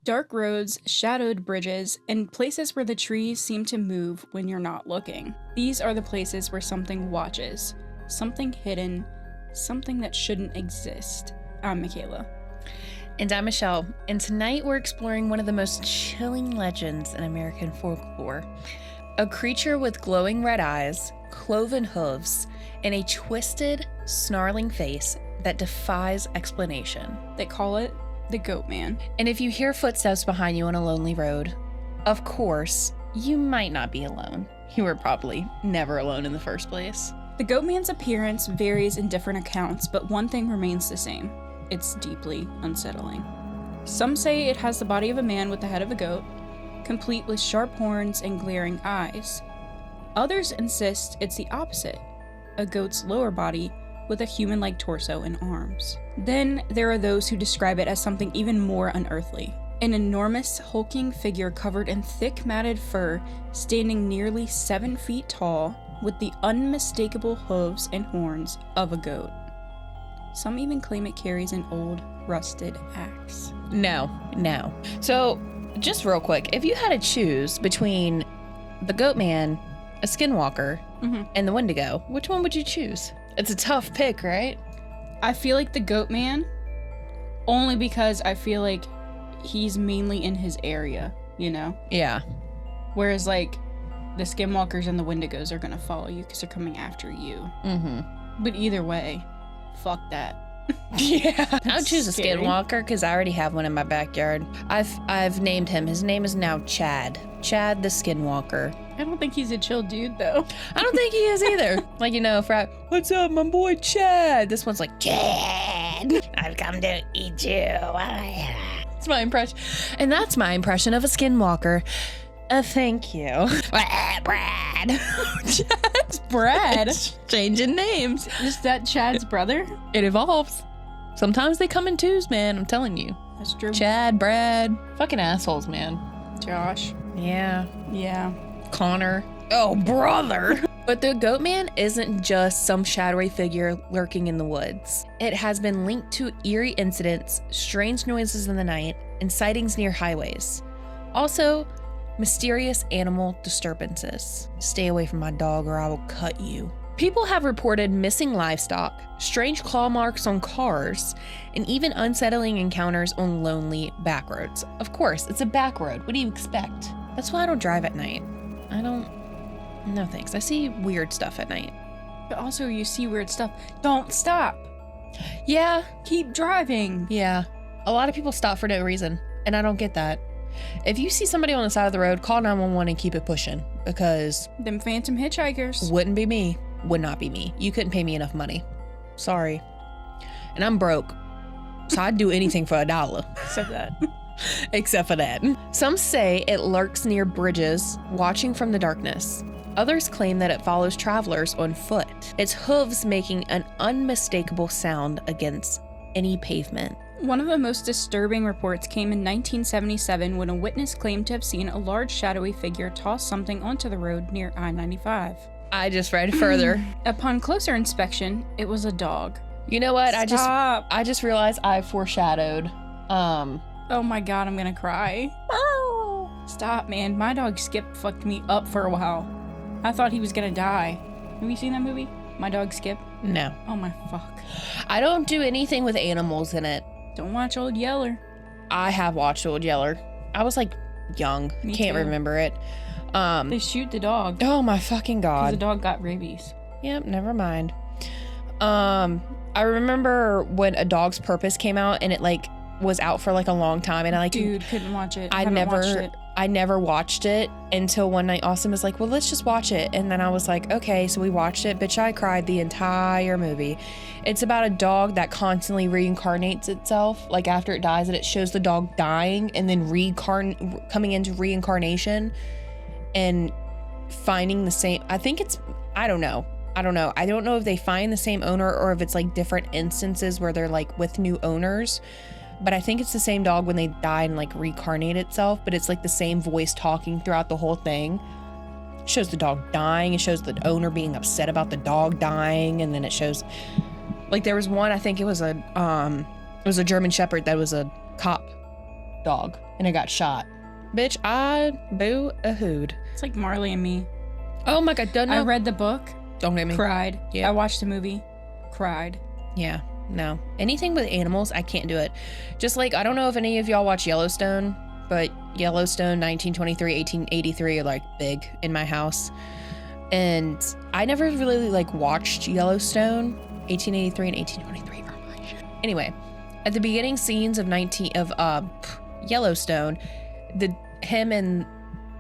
Dark roads, shadowed bridges, and places where the trees seem to move when you're not looking. These are the places where something watches. Something hidden. Something that shouldn't exist. I'm Makala. And I'm Michelle. And tonight we're exploring one of the most chilling legends in American folklore. A creature with glowing red eyes, cloven hooves, and a twisted, snarling face that defies explanation. They call it the Goatman. And if you hear footsteps behind you on a lonely road, of course, you might not be alone. You were probably never alone in the first place. The Goatman's appearance varies in different accounts, but one thing remains the same. It's deeply unsettling. Some say it has the body of a man with the head of a goat, complete with sharp horns and glaring eyes. Others insist it's the opposite, a goat's lower body with a human-like torso and arms. Then there are those who describe it as something even more unearthly. An enormous, hulking figure covered in thick matted fur, standing nearly 7 feet tall, with the unmistakable hooves and horns of a goat. Some even claim it carries an old, rusted axe. No. So, just real quick, if you had to choose between the Goatman, a skinwalker, and the Wendigo, which one would you choose? It's a tough pick, right? I feel like the Goatman, only because I feel like he's mainly in his area, you know? Yeah. Whereas, like, the skinwalkers and the Wendigos are gonna follow you because they're coming after you. But either way, fuck that. Yeah. I'll choose a Scary. skinwalker because I already have one in my backyard. I've named him. His name is now Chad. Chad the Skinwalker. I don't think he's a chill dude, though. I don't think he is either. Like, you know, what's up, my boy Chad? This one's like, Chad, I've come to eat you. That's my impression. And that's my impression of a skinwalker. Thank you. Brad. Chad's Brad? Changing names. Is that Chad's brother? It evolves. Sometimes they come in twos, man. I'm telling you. That's true. Chad, Brad. Fucking assholes, man. Josh. Yeah. Yeah. Connor. Oh, brother. But the Goatman isn't just some shadowy figure lurking in the woods. It has been linked to eerie incidents, strange noises in the night, and sightings near highways. Also, mysterious animal disturbances. Stay away from my dog or I will cut you. People have reported missing livestock, strange claw marks on cars, and even unsettling encounters on lonely back roads. Of course, it's a back road. What do you expect? That's why I don't drive at night. No thanks. I see weird stuff at night. But also, you see weird stuff. Don't stop. Yeah. Keep driving. Yeah. A lot of people stop for no reason, and I don't get that. If you see somebody on the side of the road, call 911 and keep it pushing, because Them phantom hitchhikers. wouldn't be me. Would not be me. You couldn't pay me enough money. Sorry. And I'm broke, so I'd do anything for $1. Except that. Except for that. Some say it lurks near bridges, watching from the darkness. Others claim that it follows travelers on foot, its hooves making an unmistakable sound against any pavement. One of the most disturbing reports came in 1977 when a witness claimed to have seen a large shadowy figure toss something onto the road near I-95. I just read further. Upon closer inspection, it was a dog. You know what? Stop. I just realized I foreshadowed. Oh my god, I'm gonna cry. Stop, man. My dog Skip fucked me up for a while. I thought he was gonna die. Have you seen that movie? My Dog Skip? No. Oh my fuck. I don't do anything with animals in it. Don't watch Old Yeller. I have watched Old Yeller. I was like young. Me Can't too. remember it. They shoot the dog. Oh my fucking Because god. the dog got rabies. Yep, never mind. I remember when A Dog's Purpose came out and it like was out for like a long time and I like Dude, couldn't watch it. I Haven't watched it. never watched it until one night Austin was like, well, let's just watch it. And then I was like, okay, so we watched it. Bitch, I cried the entire movie. It's about a dog that constantly reincarnates itself. Like after it dies, and it shows the dog dying and then coming into reincarnation and finding the same. I don't know. I don't know if they find the same owner or if it's like different instances where they're like with new owners. But I think it's the same dog when they die and like reincarnate itself, but it's like the same voice talking throughout the whole thing. It shows the dog dying. It shows the owner being upset about the dog dying. And then it shows like there was one, I think it was a German Shepherd that was a cop dog and it got shot. Bitch, I boo-a-hooed. It's like Marley and Me. Oh my God, don't know. I read the book. Don't get me. Cried. Yeah. I watched the movie. Cried. Yeah, no. Anything with animals, I can't do it. Just like, I don't know if any of y'all watch Yellowstone, but Yellowstone, 1923, 1883 are like big in my house. And I never really like watched Yellowstone. 1883 and 1823 are my shit. Anyway, at the beginning scenes of Yellowstone, him and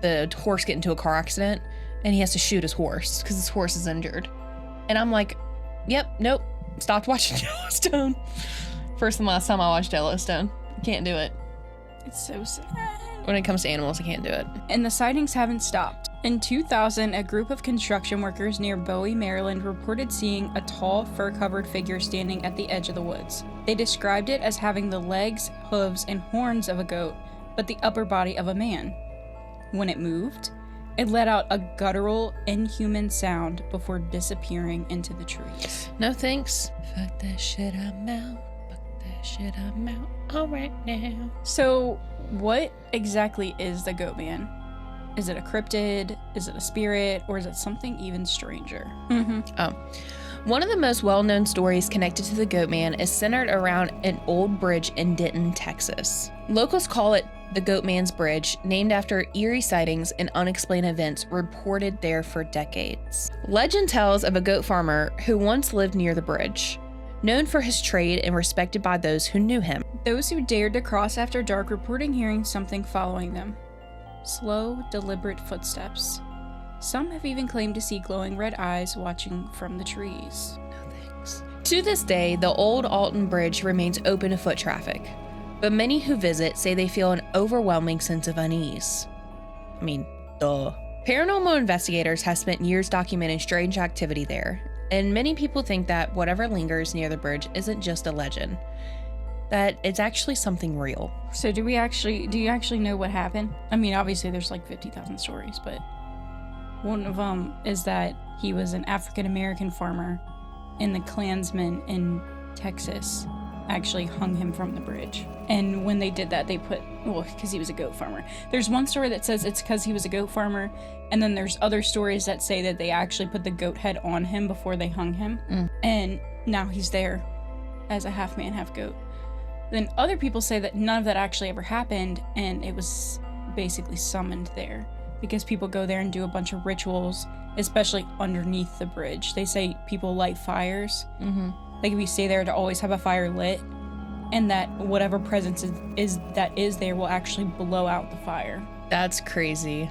the horse get into a car accident and he has to shoot his horse because his horse is injured. And I'm like, yep, nope, stopped watching Yellowstone. First and last time I watched Yellowstone. Can't do it. It's so sad. When it comes to animals, I can't do it. And the sightings haven't stopped. In 2000, a group of construction workers near Bowie, Maryland reported seeing a tall, fur-covered figure standing at the edge of the woods. They described it as having the legs, hooves, and horns of a goat, but the upper body of a man. When it moved, it let out a guttural, inhuman sound before disappearing into the trees. No thanks. Fuck that shit, I'm out. Fuck that shit, I'm out. All right now. So, what exactly is the Goatman? Is it a cryptid? Is it a spirit? Or is it something even stranger? One of the most well-known stories connected to the Goatman is centered around an old bridge in Denton, Texas. Locals call it the Goatman's Bridge, named after eerie sightings and unexplained events reported there for decades. Legend tells of a goat farmer who once lived near the bridge, known for his trade and respected by those who knew him. Those who dared to cross after dark reporting hearing something following them. Slow, deliberate footsteps. Some have even claimed to see glowing red eyes watching from the trees. No thanks. To this day, the old Alton Bridge remains open to foot traffic, but many who visit say they feel an overwhelming sense of unease. I mean, duh. Paranormal investigators have spent years documenting strange activity there, and many people think that whatever lingers near the bridge isn't just a legend, that it's actually something real. So do you actually know what happened? I mean, obviously there's like 50,000 stories, but one of them is that he was an African-American farmer and the Klansmen in Texas actually hung him from the bridge. And when they did that, they put, well, because he was a goat farmer. There's one story that says it's because he was a goat farmer, and then there's other stories that say that they actually put the goat head on him before they hung him. And now he's there as a half man, half goat. Then other people say that none of that actually ever happened, and it was basically summoned there because people go there and do a bunch of rituals, especially underneath the bridge. They say people light fires. Like if you stay there to always have a fire lit, and that whatever presence is there will actually blow out the fire. That's crazy.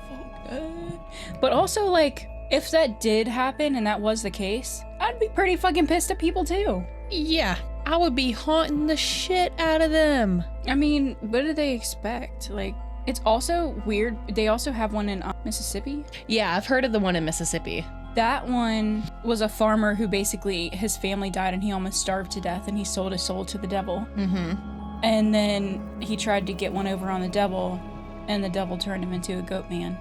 Fuck that. But also, like, if that did happen and that was the case, I'd be pretty fucking pissed at people too. Yeah, I would be haunting the shit out of them. I mean, what do they expect? Like, it's also weird. They also have one in Mississippi. Yeah, I've heard of the one in Mississippi. That one was a farmer who basically, his family died and he almost starved to death and he sold his soul to the devil. And then he tried to get one over on the devil and the devil turned him into a goat man.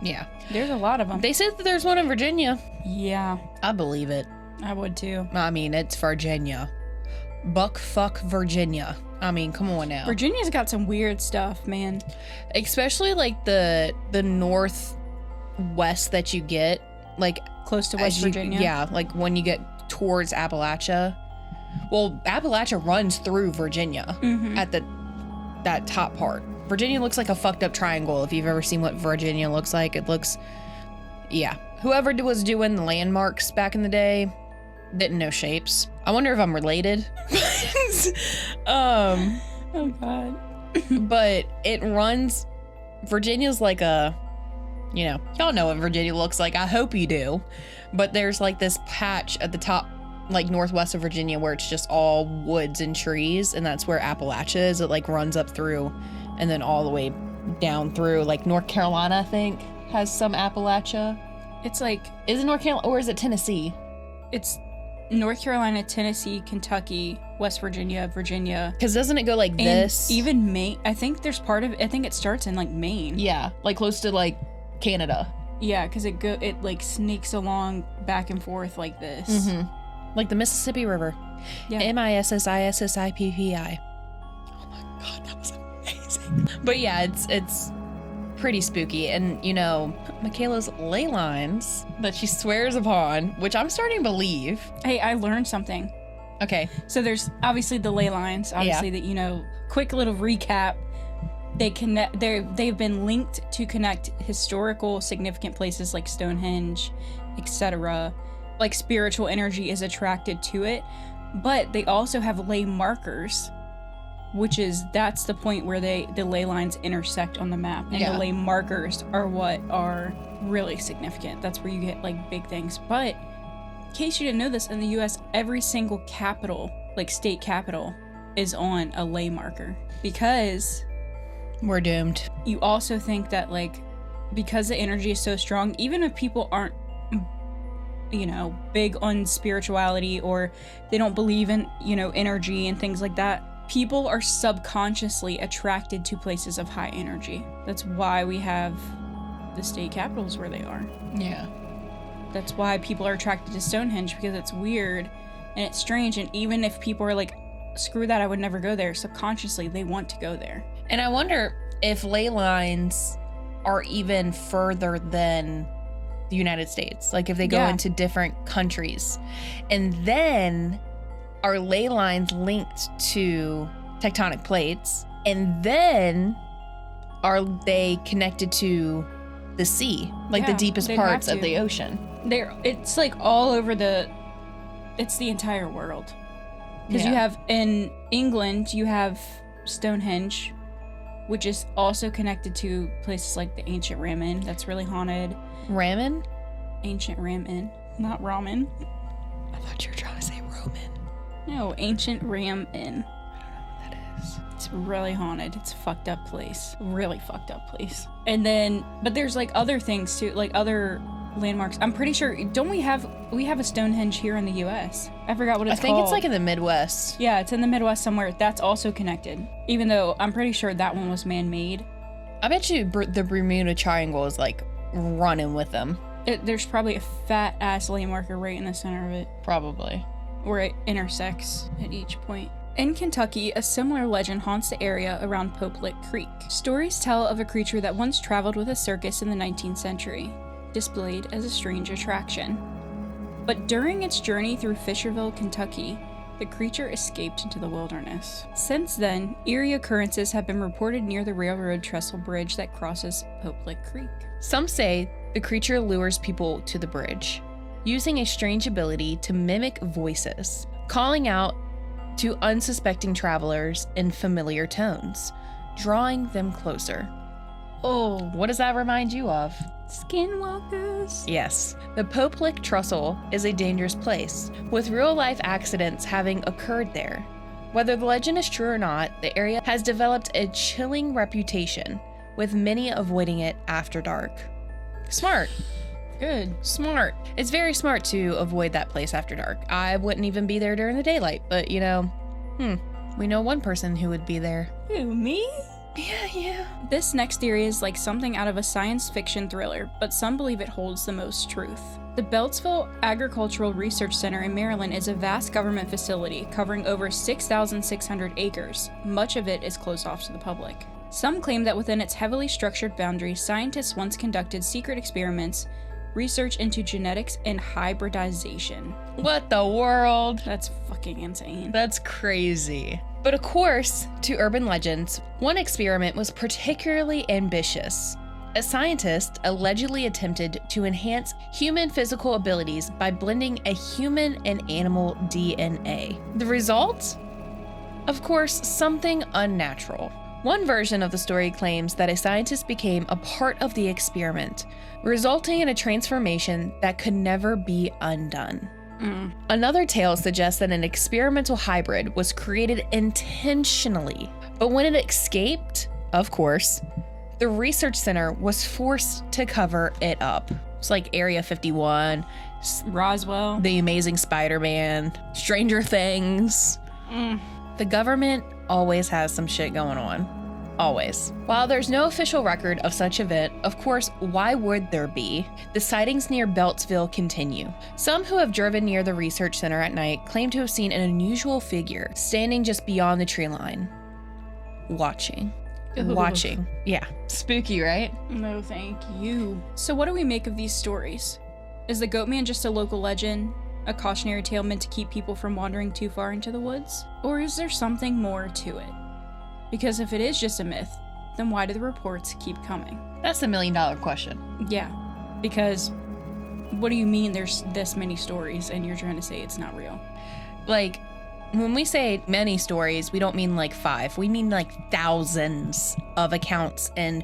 Yeah. There's a lot of them. They said that there's one in Virginia. Yeah. I believe it. I would too. I mean, it's Virginia. Buck fuck Virginia. I mean, come on now. Virginia's got some weird stuff, man. Especially like the northwest that you get, like close to West Virginia. Yeah, like when you get towards Appalachia. Well, Appalachia runs through Virginia at that top part. Virginia looks like a fucked up triangle. If you've ever seen what Virginia looks like, it looks, yeah. Whoever was doing the landmarks back in the day didn't know shapes. I wonder if I'm related. Oh God. But it runs, Virginia's like a, you know, y'all know what Virginia looks like. I hope you do. But there's like this patch at the top, like northwest of Virginia, where it's just all woods and trees. And that's where Appalachia is. It like runs up through and then all the way down through, like North Carolina, I think, has some Appalachia. It's like, is it North Carolina or is it Tennessee? It's North Carolina, Tennessee, Kentucky, West Virginia, Virginia. Because doesn't it go like this? Even Maine. I think there's part of it. I think it starts in like Maine. Yeah, like close to like Canada. Yeah, because it like sneaks along back and forth like this. Like the Mississippi River. Yeah. Mississippi. Oh my God, that was amazing. But yeah, it's pretty spooky. And, you know, Michaela's ley lines that she swears upon, which I'm starting to believe. Hey, I learned something. Okay. So there's obviously the ley lines, obviously that, you know, quick little recap. They've been linked to connect historical significant places like Stonehenge, etc. Like spiritual energy is attracted to it, but they also have ley markers, that's the point where the ley lines intersect on the map, and the ley markers are what are really significant. That's where you get like big things. But in case you didn't know this, in the US, every single capital, like state capital, is on a ley marker, because we're doomed. You also think that, like, because the energy is so strong, even if people aren't, you know, big on spirituality, or they don't believe in, you know, energy and things like that, people are subconsciously attracted to places of high energy. That's why we have the state capitals where they are. Yeah. That's why people are attracted to Stonehenge, because it's weird and it's strange. And even if people are like, screw that, I would never go there, subconsciously they want to go there. And I wonder if ley lines are even further than the United States. Like if they go into different countries. And then are ley lines linked to tectonic plates? And then are they connected to the sea? Like the deepest parts of the ocean? It's like all over it's the entire world. Because you have, in England, you have Stonehenge, which is also connected to places like the ancient Ram that's really haunted. Ramen? Ancient Ram not ramen. I thought you were trying to say Roman. No, ancient Ram I don't know what that is. It's really haunted. It's a fucked up place. Really fucked up place. And then, but there's like other things too, like other landmarks. I'm pretty sure, don't we have a Stonehenge here in the US? I forgot what it's called. I think it's like in the Midwest. Yeah, it's in the Midwest somewhere. That's also connected. Even though I'm pretty sure that one was man-made. I bet you the Bermuda Triangle is like running with them. There's probably a fat ass landmarker right in the center of it. Probably. Where it intersects at each point. In Kentucky, a similar legend haunts the area around Pope Lick Creek. Stories tell of a creature that once traveled with a circus in the 19th century, displayed as a strange attraction. But during its journey through Fisherville, Kentucky, the creature escaped into the wilderness. Since then, eerie occurrences have been reported near the railroad trestle bridge that crosses Pope Lick Creek. Some say the creature lures people to the bridge, using a strange ability to mimic voices, calling out to unsuspecting travelers in familiar tones, drawing them closer. Oh, what does that remind you of? Skinwalkers. Yes. The Pope Lick Trestle is a dangerous place, with real-life accidents having occurred there. Whether the legend is true or not, the area has developed a chilling reputation, with many avoiding it after dark. Smart. Good. Smart. It's very smart to avoid that place after dark. I wouldn't even be there during the daylight, but you know, we know one person who would be there. Who, me? Yeah. This next theory is like something out of a science fiction thriller, but some believe it holds the most truth. The Beltsville Agricultural Research Center in Maryland is a vast government facility covering over 6,600 acres. Much of it is closed off to the public. Some claim that within its heavily structured boundaries, scientists once conducted secret experiments, research into genetics and hybridization. What the world? That's fucking insane. That's crazy. But of course, to urban legends, one experiment was particularly ambitious. A scientist allegedly attempted to enhance human physical abilities by blending a human and animal DNA. The result? Of course, something unnatural. One version of the story claims that a scientist became a part of the experiment, resulting in a transformation that could never be undone. Another tale suggests that an experimental hybrid was created intentionally, but when it escaped, of course, the research center was forced to cover it up. It's like Area 51, Roswell, The Amazing Spider-Man, Stranger Things. The government always has some shit going on. Always. While there's no official record of such event, of course, why would there be? The sightings near Beltsville continue. Some who have driven near the research center at night claim to have seen an unusual figure standing just beyond the tree line, watching. watching. Yeah. Spooky, right? No, thank you. So what do we make of these stories? Is the Goatman just a local legend? A cautionary tale meant to keep people from wandering too far into the woods? Or is there something more to it? Because if it is just a myth, then why do the reports keep coming? That's the $1 million question. Yeah, because what do you mean there's this many stories and you're trying to say it's not real? Like, when we say many stories, we don't mean like 5. We mean like thousands of accounts and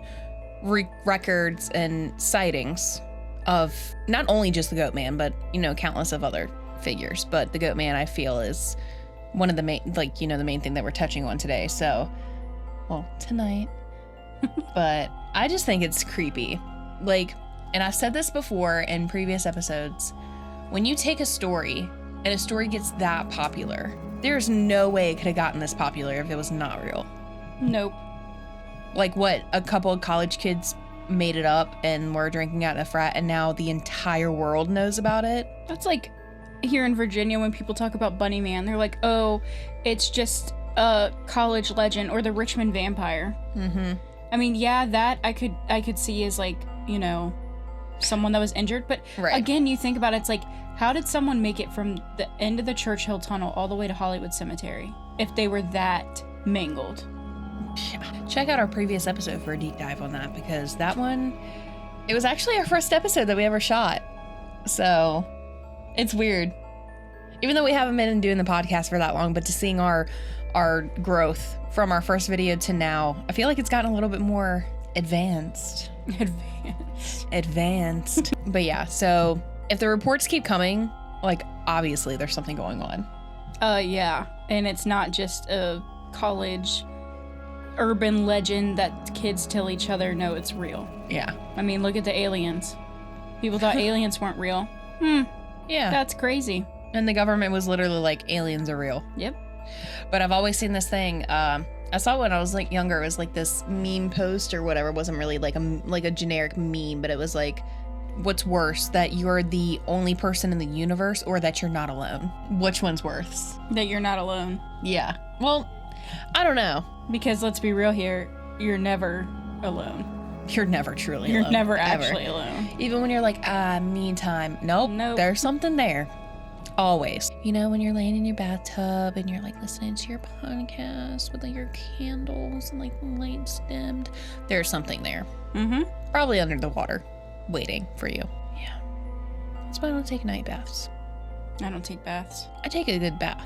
records and sightings of not only just the Goatman, but, countless of other figures. But the Goatman, I feel, is one of the main, the main thing that we're touching on today. So, well, tonight. But I just think it's creepy. And I've said this before in previous episodes, when you take a story and a story gets that popular, there's no way it could have gotten this popular if it was not real. Nope. Like what, a couple of college kids made it up and were drinking at a frat and now the entire world knows about it? That's like here in Virginia when people talk about Bunny Man, they're like, oh, it's just a college legend or the Richmond vampire. Mm-hmm. I mean, yeah, that I could see as like, someone that was injured. But again, you think about it, it's like, how did someone make it from the end of the Churchill Tunnel all the way to Hollywood Cemetery if they were that mangled? Check out our previous episode for a deep dive on that, because that one, it was actually our first episode that we ever shot. So it's weird. Even though we haven't been doing the podcast for that long, but to seeing our growth from our first video to now, I feel like it's gotten a little bit more advanced. Advanced. But yeah, so if the reports keep coming, like, obviously there's something going on. Yeah. And it's not just a college urban legend that kids tell each other, no, it's real. Yeah. I mean, look at the aliens. People thought aliens weren't real. Yeah. That's crazy. And the government was literally like, aliens are real. Yep. But I've always seen this thing, I saw it when I was like younger. It was like this meme post or whatever. It wasn't really like a generic meme, but it was like, what's worse, that you're the only person in the universe or that you're not alone? Which one's worse? That you're not alone. Yeah. Well, I don't know. Because let's be real here, you're never alone. You're never truly alone. You're never actually alone. Even when you're like, me time. Nope. There's something there. Always. When you're laying in your bathtub and you're like listening to your podcast with like your candles and like lights dimmed, there's something there. Mm-hmm. Probably under the water, waiting for you. Yeah. That's why I don't take night baths. I don't take baths. I take a good bath.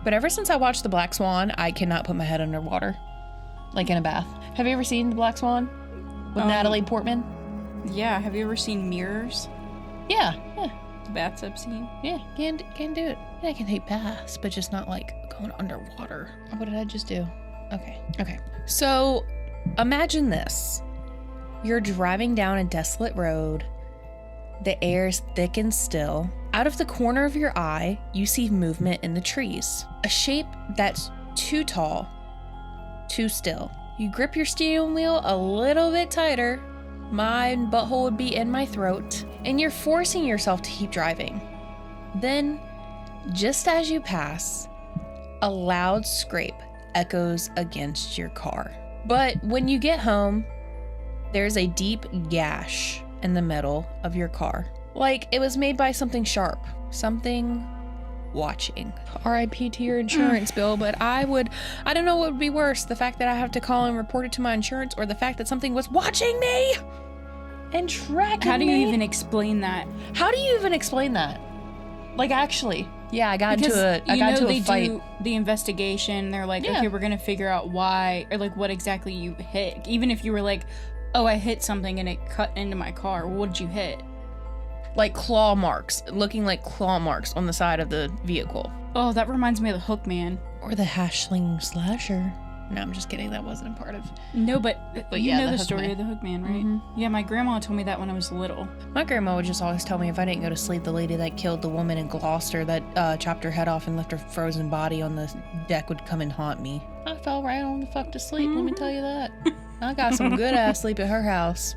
But ever since I watched The Black Swan, I cannot put my head underwater. Like in a bath. Have you ever seen The Black Swan? With Natalie Portman? Yeah. Have you ever seen Mirrors? Yeah. The bathtub scene? Yeah, can do it. Yeah, I can take baths, but just not like going underwater. What did I just do? Okay. So imagine this. You're driving down a desolate road. The air is thick and still. Out of the corner of your eye, you see movement in the trees. A shape that's too tall, too still. You grip your steering wheel a little bit tighter. My butthole would be in my throat. And you're forcing yourself to keep driving. Then, just as you pass, a loud scrape echoes against your car. But when you get home, there's a deep gash in the metal of your car. Like it was made by something sharp. Something watching. RIP to your insurance bill, but I don't know what would be worse, the fact that I have to call and report it to my insurance, or the fact that something was watching me and tracking me. How do you even explain that? Like, actually, yeah, I got into a fight. Do the investigation. They're like, okay, we're gonna figure out why, or like what exactly you hit. Even if you were like, oh, I hit something and it cut into my car. What did you hit? Like claw marks, looking like claw marks on the side of the vehicle. Oh, that reminds me of the Hookman. Or the Hashling Slasher. No, I'm just kidding. That wasn't a part of. No, but you yeah, know the Hookman. story of the Hookman, right? Mm-hmm. Yeah, my grandma told me that when I was little. My grandma would just always tell me if I didn't go to sleep, the lady that killed the woman in Gloucester that chopped her head off and left her frozen body on the deck would come and haunt me. I fell right on the fuck to sleep, let me tell you that. I got some good ass sleep at her house.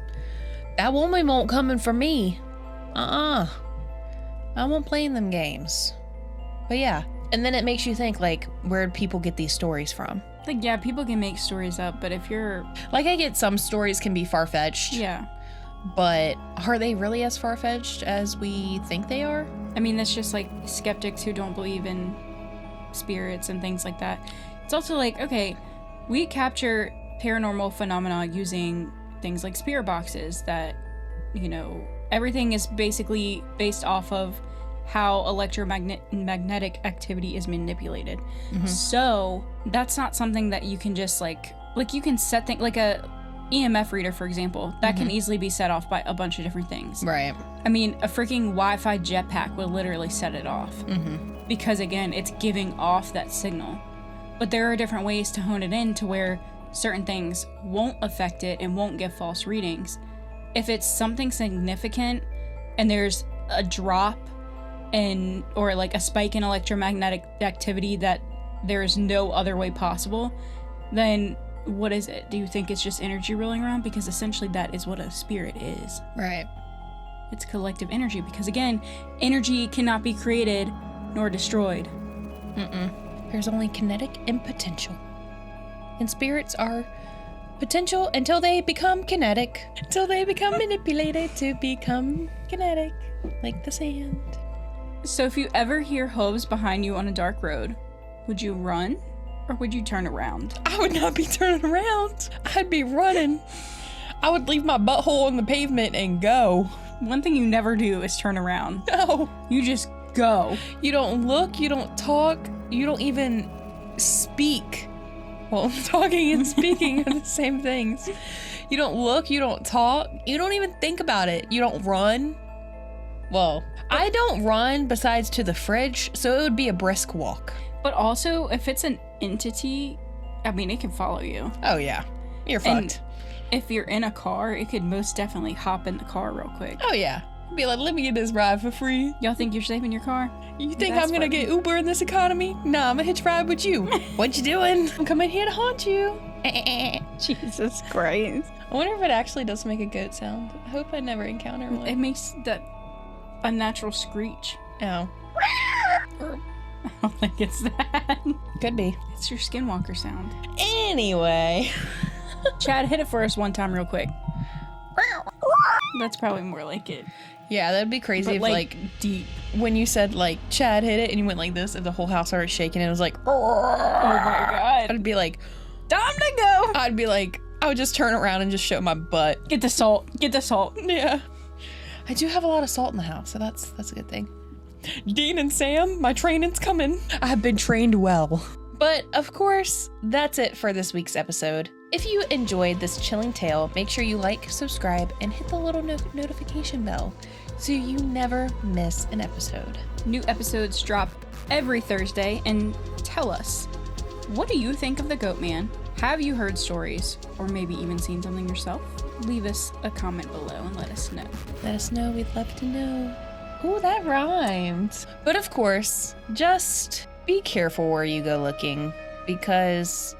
That woman won't coming for me. I won't play in them games. But yeah, And then it makes you think, like, where do people get these stories from? Like, yeah, people can make stories up, but if you're... Like, I get some stories can be far-fetched. Yeah. But are they really as far-fetched as we think they are? I mean, that's just, like, skeptics who don't believe in spirits and things like that. It's also like, okay, we capture paranormal phenomena using things like spirit boxes that, you know, everything is basically based off of how electromagnetic activity is manipulated. Mm-hmm. So that's not something that you can just like you can set things like a EMF reader, for example, that can easily be set off by a bunch of different things. Right. I mean, a freaking Wi-Fi jetpack will literally set it off because, again, it's giving off that signal. But there are different ways to hone it in to where certain things won't affect it and won't give false readings. If it's something significant and there's a drop or like a spike in electromagnetic activity that there's no other way possible, then what is it? Do you think it's just energy rolling around? Because essentially that is what a spirit is. Right. It's collective energy because, again, energy cannot be created nor destroyed. There's only kinetic and potential. And spirits are potential until they become kinetic. Until they become manipulated to become kinetic. Like the sand. So if you ever hear hooves behind you on a dark road, would you run or would you turn around? I would not be turning around. I'd be running. I would leave my butthole on the pavement and go. One thing you never do is turn around. No. You just go. You don't look, you don't talk, you don't even speak. Well, talking and speaking are the same things. You don't look, you don't talk, you don't even think about it. You don't run. Well, I don't run besides to the fridge, so it would be a brisk walk. But also, if it's an entity, I mean, it can follow you. Oh, yeah. You're fucked. And if you're in a car, it could most definitely hop in the car real quick. Oh, yeah. Be like, let me get this ride for free. Y'all think you're safe in your car? You think I'm gonna get Uber in this economy? Nah, I'm gonna hitch ride with you. What you doing? I'm coming here to haunt you. Jesus Christ. I wonder if it actually does make a goat sound. I hope I never encounter one. It makes that unnatural screech. Oh. I don't think it's that. Could be. It's your skinwalker sound. Anyway. Chad, hit it for us one time real quick. That's probably more like it. Yeah, that'd be crazy but if like deep. When you said like Chad hit it and you went like this, if the whole house started shaking and it was like, oh my god. I'd be like, time to go. I'd be like, I would just turn around and just show my butt. Get the salt. Get the salt. Yeah. I do have a lot of salt in the house, so that's a good thing. Dean and Sam, my training's coming. I've been trained well. But of course, that's it for this week's episode. If you enjoyed this chilling tale, make sure you like, subscribe, and hit the little notification bell so you never miss an episode. New episodes drop every Thursday, and tell us, what do you think of the Goatman? Have you heard stories, or maybe even seen something yourself? Leave us a comment below and let us know. Let us know, we'd love to know. Ooh, that rhymed. But of course, just be careful where you go looking, because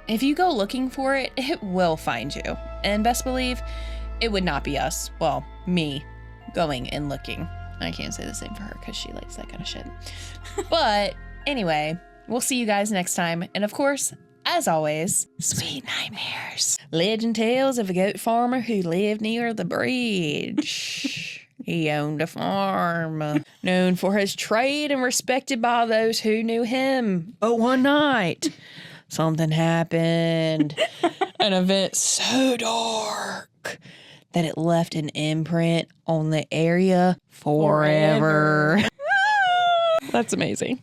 if you go looking for it, it will find you. And best believe, it would not be us, well, me, going and looking. I can't say the same for her because she likes that kind of shit. But anyway, we'll see you guys next time. And of course, as always, sweet nightmares. Legend tales of a goat farmer who lived near the bridge. He owned a farm, known for his trade and respected by those who knew him. But one night, something happened. An event so dark that it left an imprint on the area forever. That's amazing.